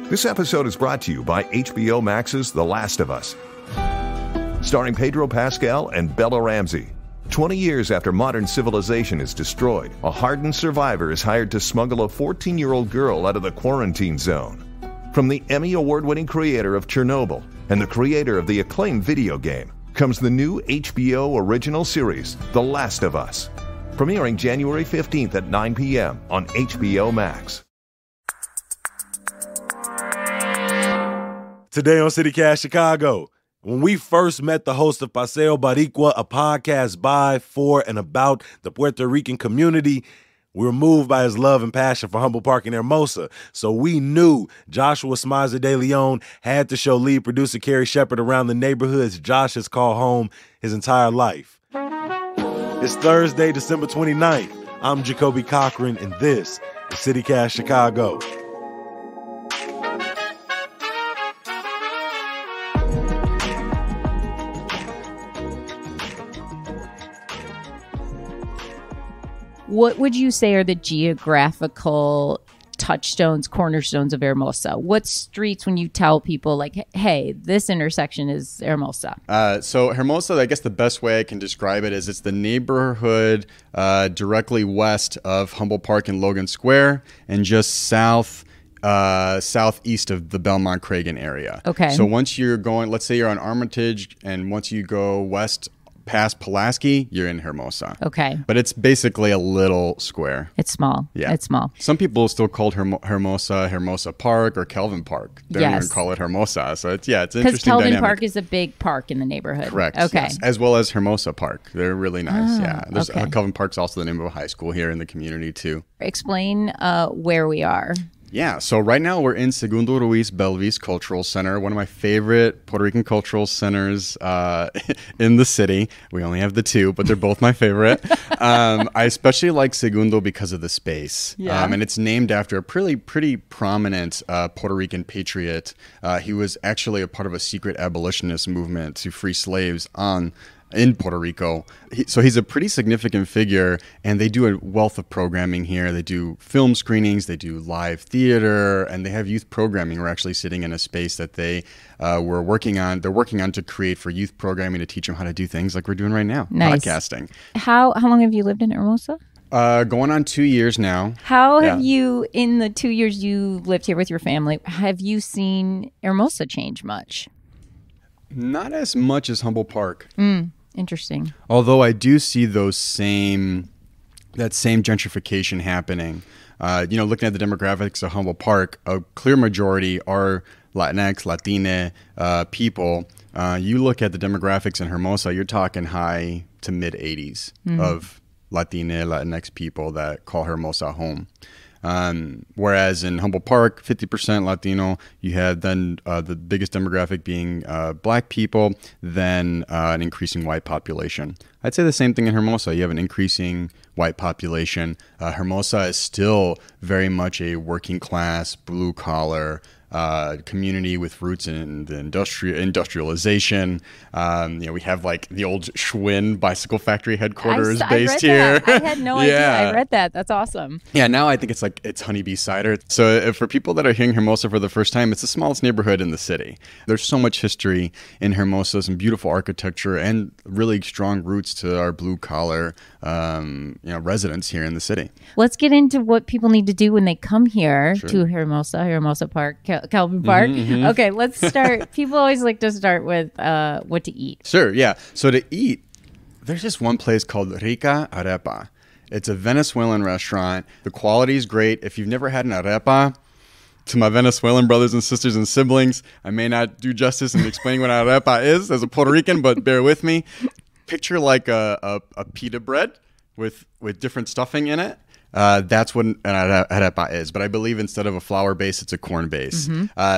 This episode is brought to you by HBO Max's The Last of Us. Starring Pedro Pascal and Bella Ramsey. 20 years after modern civilization is destroyed, a hardened survivor is hired to smuggle a 14-year-old girl out of the quarantine zone. From the Emmy Award-winning creator of Chernobyl and the creator of the acclaimed video game comes the new HBO original series, The Last of Us. Premiering January 15th at 9 p.m. on HBO Max. Today on CityCast Chicago, when we first met the host of Paseo Boricua, a podcast by, for, and about the Puerto Rican community, we were moved by his love and passion for Humboldt Park and Hermosa. So we knew Joshua Smizer de Leon had to show lead producer Carrie Shepherd around the neighborhoods Josh has called home his entire life. It's Thursday, December 29th. I'm Jacoby Cochran, and this is CityCast Chicago. What would you say are the geographical touchstones, cornerstones of Hermosa? What streets, when you tell people, like, hey, this intersection is Hermosa? So Hermosa, I guess the best way I can describe it is it's the neighborhood directly west of Humboldt Park and Logan Square and just southeast of the Belmont Cragen area. Okay. So once you're going, let's say you're on Armitage, and once you go west past Pulaski, you're in Hermosa. Okay. But it's basically a little square. It's small. Yeah. It's small. Some people still call it Hermosa Park or Kelvin Park. They don't even call it Hermosa. So it's interesting because Kelvin dynamic. Park is a big park in the neighborhood. Correct. Okay. Yes. As well as Hermosa Park. They're really nice. There's okay. Kelvin Park's also the name of a high school here in the community too. Explain where we are. Yeah, so right now we're in Segundo Ruiz Belvis Cultural Center, one of my favorite Puerto Rican cultural centers in the city. We only have the two, but they're both my favorite. I especially like Segundo because of the space. Yeah. And it's named after a pretty prominent Puerto Rican patriot. He was actually a part of a secret abolitionist movement to free slaves in Puerto Rico. So he's a pretty significant figure, and they do a wealth of programming here. They do film screenings, they do live theater, and they have youth programming. We're actually sitting in a space that they were working on. They're working on to create for youth programming to teach them how to do things like we're doing right now, nice. Podcasting. How long have you lived in Hermosa? Going on 2 years now. How have you, in the 2 years you lived here with your family, have you seen Hermosa change much? Not as much as Humboldt Park. Interesting. Although I do see that same gentrification happening. Looking at the demographics of Humboldt Park, a clear majority are Latinx, Latine people. You look at the demographics in Hermosa, you're talking high to mid 80s of Latine, Latinx people that call Hermosa home. Whereas in Humboldt Park, 50% Latino, you had then the biggest demographic being black people, then an increasing white population. I'd say the same thing in Hermosa. You have an increasing white population. Hermosa is still very much a working class, blue collar community with roots in the industrialization. We have like the old Schwinn bicycle factory headquarters based here. I had no idea. I read that. That's awesome. Yeah, now I think it's honeybee cider. So for people that are hearing Hermosa for the first time, it's the smallest neighborhood in the city. There's so much history in Hermosa, some beautiful architecture, and really strong roots to our blue collar residents here in the city. Let's get into what people need to do when they come here to Hermosa Park, Kelvin Park. Okay, let's start. People always like to start with what to eat. Sure, yeah. So to eat, there's just one place called Rica Arepa. It's a Venezuelan restaurant. The quality is great. If you've never had an arepa, to my Venezuelan brothers and sisters and siblings, I may not do justice in explaining what an arepa is as a Puerto Rican, but bear with me. Picture like a pita bread with different stuffing in it. That's what an arepa is. But I believe instead of a flour base, it's a corn base.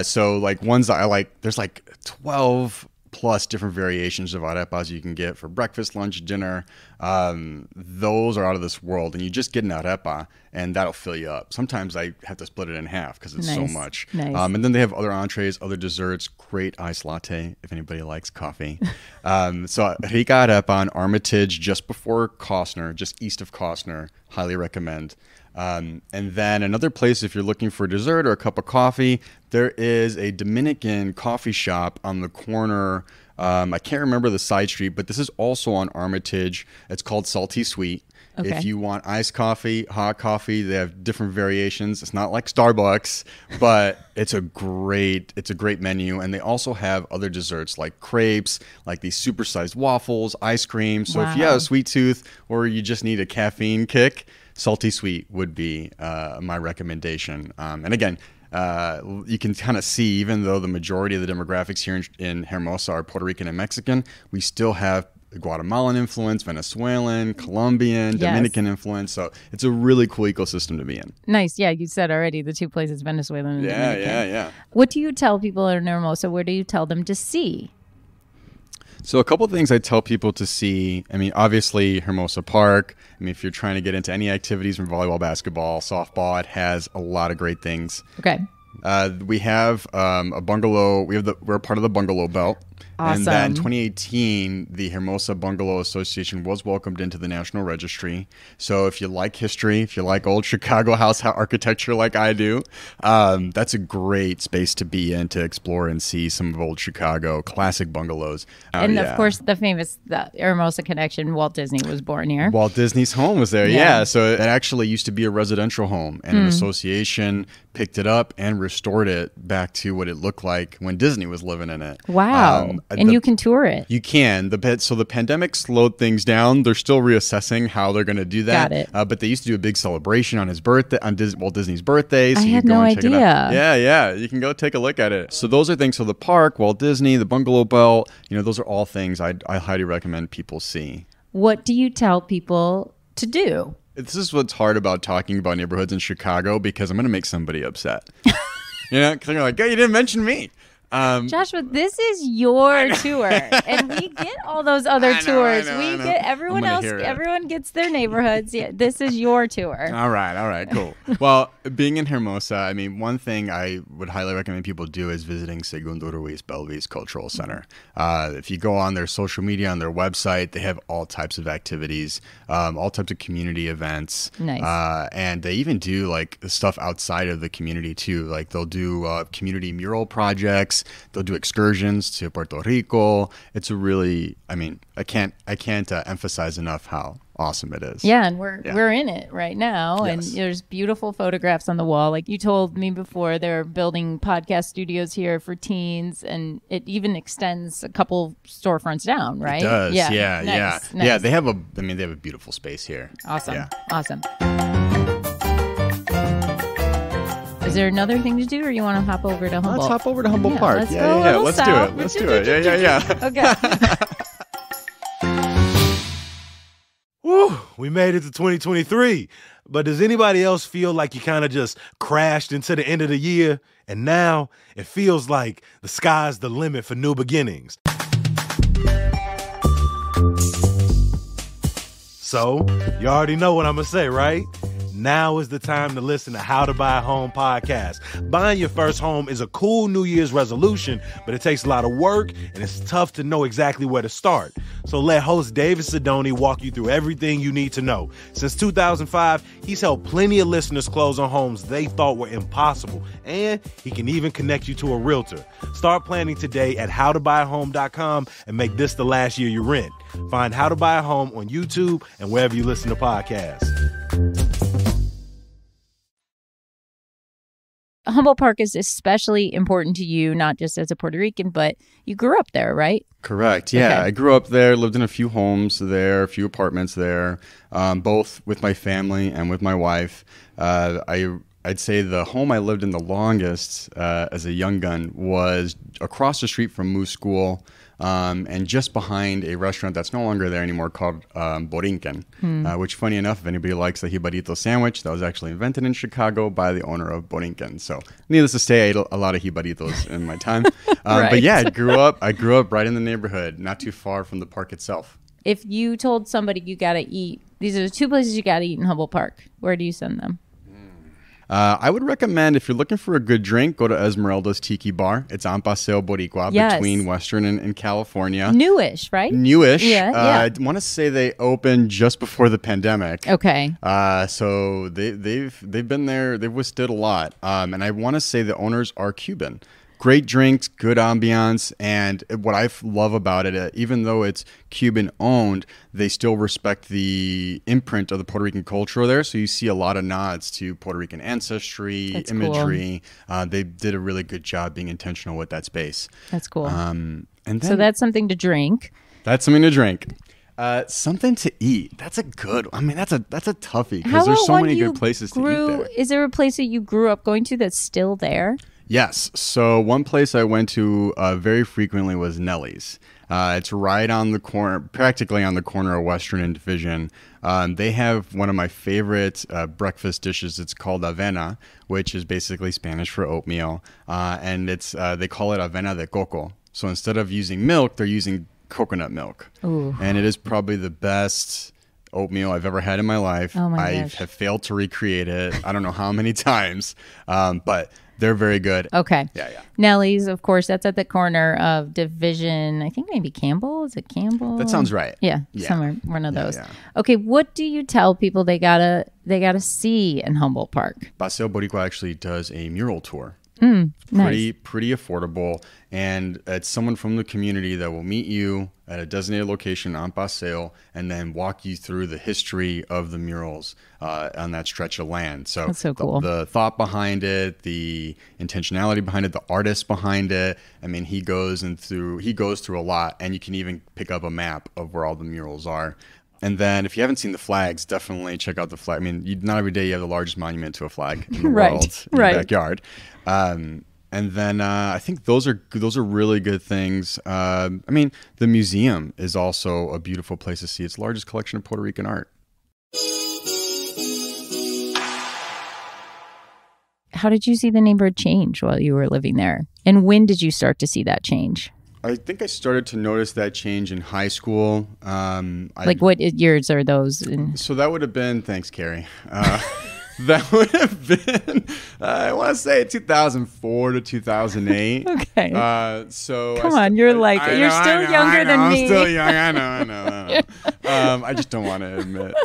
So like ones that I like, there's like 12 plus different variations of arepas you can get for breakfast, lunch, dinner. Those are out of this world, and you just get an arepa and that'll fill you up. Sometimes I have to split it in half because it's so much. And then they have other entrees, other desserts, great iced latte if anybody likes coffee. So Rica Arepa on Armitage, just before Costner, just east of Costner, highly recommend. And then another place, if you're looking for dessert or a cup of coffee, there is a Dominican coffee shop on the corner. I can't remember the side street, but this is also on Armitage. It's called Salty Sweet. Okay. If you want iced coffee, hot coffee, they have different variations. It's not like Starbucks, but it's a great menu. And they also have other desserts like crepes, like these supersized waffles, ice cream. So if you have a sweet tooth or you just need a caffeine kick, Salty Sweet would be my recommendation. And again, you can kind of see, even though the majority of the demographics here in Hermosa are Puerto Rican and Mexican, we still have Guatemalan influence, Venezuelan, Colombian, Dominican influence. So it's a really cool ecosystem to be in. Nice. Yeah, you said already the two places, Venezuelan and Dominican. Yeah. What do you tell people in Hermosa? Where do you tell them to see? So a couple of things I tell people to see. I mean, obviously, Hermosa Park. I mean, if you're trying to get into any activities from volleyball, basketball, softball, it has a lot of great things. Okay. We have a bungalow. We're part of the Bungalow Belt. Awesome. And then in 2018, the Hermosa Bungalow Association was welcomed into the National Registry. So if you like history, if you like old Chicago house architecture like I do, that's a great space to be in to explore and see some of old Chicago classic bungalows. And of course, the Hermosa connection, Walt Disney was born here. Walt Disney's home was there, yeah. So it actually used to be a residential home, and an association picked it up and restored it back to what it looked like when Disney was living in it. Wow. And you can tour it. You can. So the pandemic slowed things down. They're still reassessing how they're going to do that. Got it. But they used to do a big celebration on his birthday, on Walt Disney's birthday. So I you had can go no and check it idea. out. Yeah. You can go take a look at it. So those are things. So the park, Walt Disney, the Bungalow Belt, those are all things I highly recommend people see. What do you tell people to do? This is what's hard about talking about neighborhoods in Chicago, because I'm going to make somebody upset. Because they're like, hey, you didn't mention me. Joshua, this is your tour, and we get all those other tours. We get everyone else. Everyone gets their neighborhoods. Yeah, this is your tour. All right, cool. Well, being in Hermosa, I mean, one thing I would highly recommend people do is visiting Segundo Ruiz Belvis Cultural Center. If you go on their social media, on their website, they have all types of activities, all types of community events. Nice. And they even do like stuff outside of the community too. Like they'll do community mural projects. They'll do excursions to Puerto Rico. It's a really, I mean, I can't emphasize enough how awesome it is. Yeah, and we're in it right now, and there's beautiful photographs on the wall. Like you told me before, they're building podcast studios here for teens, and it even extends a couple storefronts down, right? It does. Yeah. Nice. Nice. Yeah, they have a beautiful space here. Awesome. Yeah. Awesome. Is there another thing to do, or you want to hop over to Humboldt? Let's hop over to Humboldt Park. Let's do it. Let's do it. Yeah. Okay. Woo, we made it to 2023. But does anybody else feel like you kind of just crashed into the end of the year, and now it feels like the sky's the limit for new beginnings? So, you already know what I'm going to say, right? Now is the time to listen to How to Buy a Home podcast. Buying your first home is a cool New Year's resolution, but it takes a lot of work, and it's tough to know exactly where to start. So let host David Sidoni walk you through everything you need to know. Since 2005, he's helped plenty of listeners close on homes they thought were impossible, and he can even connect you to a realtor. Start planning today at howtobuyahome.com and make this the last year you rent. Find How to Buy a Home on YouTube and wherever you listen to podcasts. Humboldt Park is especially important to you, not just as a Puerto Rican, but you grew up there, right? Correct. Yeah, Okay. I grew up there, lived in a few homes there, a few apartments there, both with my family and with my wife. I'd say the home I lived in the longest as a young gun was across the street from Moose School, and just behind a restaurant that's no longer there anymore called Borinquen, which, funny enough, if anybody likes the jibarito sandwich, that was actually invented in Chicago by the owner of Borinquen. So needless to say, I ate a lot of jibaritos in my time. Right. But yeah, I grew up right in the neighborhood, not too far from the park itself. If you told somebody you got to eat, these are the two places you got to eat in Humboldt Park, where do you send them? I would recommend, if you're looking for a good drink, go to Esmeralda's Tiki Bar. It's on Paseo Boricua, between Western and California. Newish, right? Newish. Yeah. I want to say they opened just before the pandemic. Okay. So they've been there. They've withstood a lot. And I want to say the owners are Cuban. Great drinks, good ambiance, and what I love about it, even though it's Cuban owned, they still respect the imprint of the Puerto Rican culture there. So you see a lot of nods to Puerto Rican ancestry, That's imagery. Cool. They did a really good job being intentional with that space. That's cool. And then, so that's something to drink. That's something to drink. Something to eat. That's a good. I mean, that's a toughie because there's so many good places to eat there. Is there a place that you grew up going to that's still there? Yes. So one place I went to very frequently was Nelly's. It's right on the corner, practically on the corner of Western and Division. They have one of my favorite breakfast dishes. It's called avena, which is basically Spanish for oatmeal. And it's they call it avena de coco. So instead of using milk, they're using coconut milk. Ooh. And it is probably the best oatmeal I've ever had in my life. Oh my I gosh. have failed to recreate it. I don't know how many times, but they're very good. Okay. Yeah. Nelly's, of course, that's at the corner of Division. I think maybe Campbell. Is it Campbell? That sounds right. Yeah. Somewhere, one of those. Yeah. Okay. What do you tell people they gotta see in Humboldt Park? Paseo Boricua actually does a mural tour. Nice. Pretty affordable, and it's someone from the community that will meet you at a designated location on Paseo and then walk you through the history of the murals on that stretch of land. So That's so cool. The thought behind it, the intentionality behind it, the artist behind it. I mean, he goes through a lot, and you can even pick up a map of where all the murals are. And then if you haven't seen the flags, definitely check out the flag. I mean, not every day you have the largest monument to a flag in the Right, world in right. your backyard. And then I think those are really good things. I mean, the museum is also a beautiful place to see. It's the largest collection of Puerto Rican art. How did you see the neighborhood change while you were living there? And when did you start to see that change? I think I started to notice that change in high school. Like what years are those? So that would have been, thanks, Carrie. That would have been, I want to say 2004 to 2008. Okay. So Come on, you're still younger than me. I'm still young. I know. I just don't want to admit.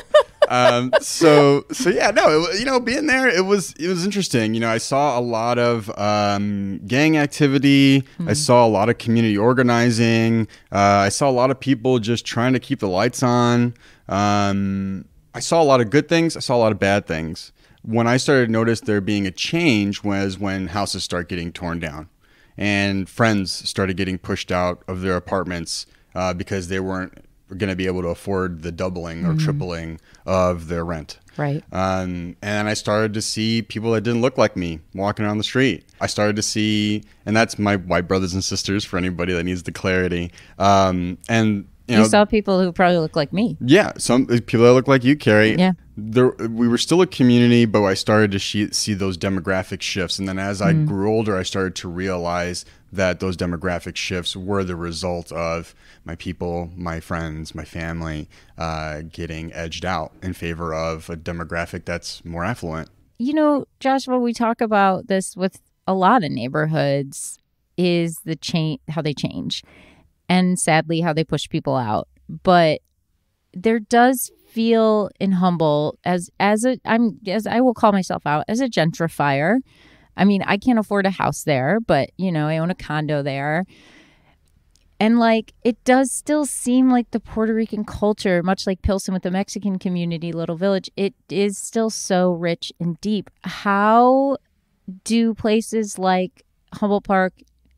So yeah, no, being there, it was interesting. I saw a lot of gang activity. Mm-hmm. I saw a lot of community organizing. I saw a lot of people just trying to keep the lights on. I saw a lot of good things. I saw a lot of bad things. When I started to notice there being a change was when houses start getting torn down and friends started getting pushed out of their apartments because they weren't going to be able to afford the doubling or tripling of their rent. Right. And I started to see people that didn't look like me walking around the street. I started to see, and that's my white brothers and sisters for anybody that needs the clarity. And you saw people who probably look like me. Yeah, some people that look like you, Carrie. Yeah. We were still a community, but I started to see those demographic shifts. And then as I grew older, I started to realize that those demographic shifts were the result of my people, my friends, my family getting edged out in favor of a demographic that's more affluent. Joshua, we talk about this with a lot of neighborhoods is how they change. And sadly, how they push people out. But there does feel in Humboldt as I will call myself out as a gentrifier. I mean, I can't afford a house there, but I own a condo there. And it does still seem like the Puerto Rican culture, much like Pilsen with the Mexican community, Little Village, it is still so rich and deep. How do places like Humboldt Park,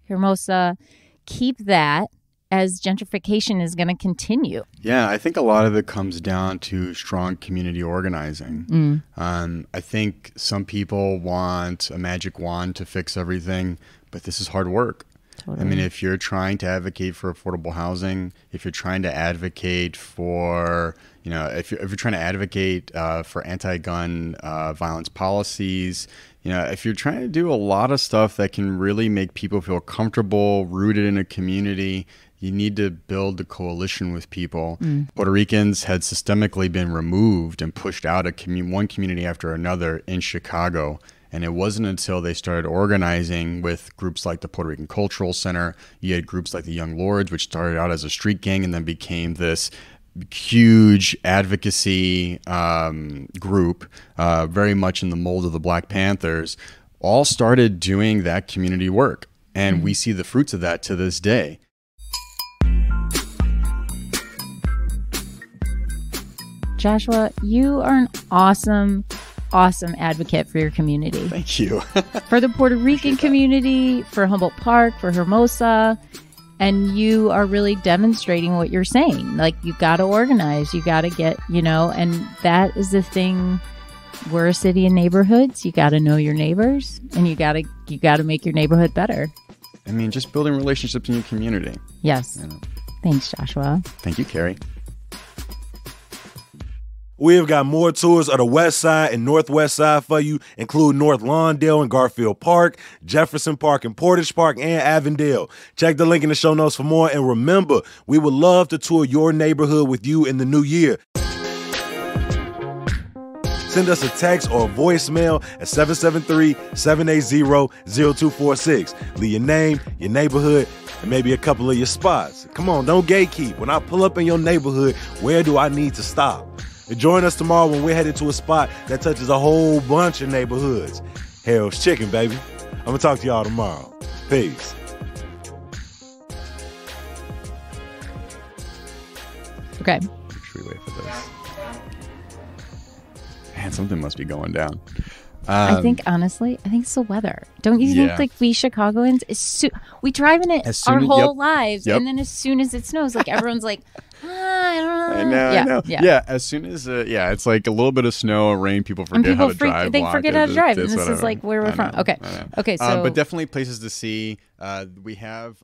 Hermosa keep that as gentrification is going to continue? Yeah, I think a lot of it comes down to strong community organizing. I think some people want a magic wand to fix everything, but this is hard work. Totally. I mean, if you're trying to advocate for affordable housing, if you're trying to advocate for, if you're trying to advocate for anti-gun violence policies, if you're trying to do a lot of stuff that can really make people feel comfortable, rooted in a community, you need to build a coalition with people. Puerto Ricans had systemically been removed and pushed out of one community after another in Chicago. And it wasn't until they started organizing with groups like the Puerto Rican Cultural Center, you had groups like the Young Lords, which started out as a street gang and then became this huge advocacy group, very much in the mold of the Black Panthers, all started doing that community work. And we see the fruits of that to this day. Joshua, you are an awesome advocate for your community. Thank you. For the Puerto Rican community, for Humboldt Park, for Hermosa. And you are really demonstrating what you're saying. Like, you got to organize, you got to get, and that is the thing. We're a city of neighborhoods. You got to know your neighbors, and you got to make your neighborhood better. I mean, just building relationships in your community. Yes. Thanks, Joshua. Thank you, Carrie. We have got more tours of the West Side and Northwest Side for you, including North Lawndale and Garfield Park, Jefferson Park and Portage Park, and Avondale. Check the link in the show notes for more. And remember, we would love to tour your neighborhood with you in the new year. Send us a text or a voicemail at 773-780-0246. Leave your name, your neighborhood, and maybe a couple of your spots. Come on, don't gatekeep. When I pull up in your neighborhood, where do I need to stop? And join us tomorrow when we're headed to a spot that touches a whole bunch of neighborhoods. Harold's Chicken, baby. I'm going to talk to y'all tomorrow. Peace. Okay. Should we wait for this? Man, something must be going down. I think, honestly, it's the weather. Don't you think, like, we Chicagoans, we drive in it our whole lives, and then as soon as it snows, like, everyone's like, I don't know. I know. Yeah, as soon as, it's like a little bit of snow or rain, people forget how to drive. They forget how to drive, and this is, like, where we're from. Okay, so... but definitely places to see. We have...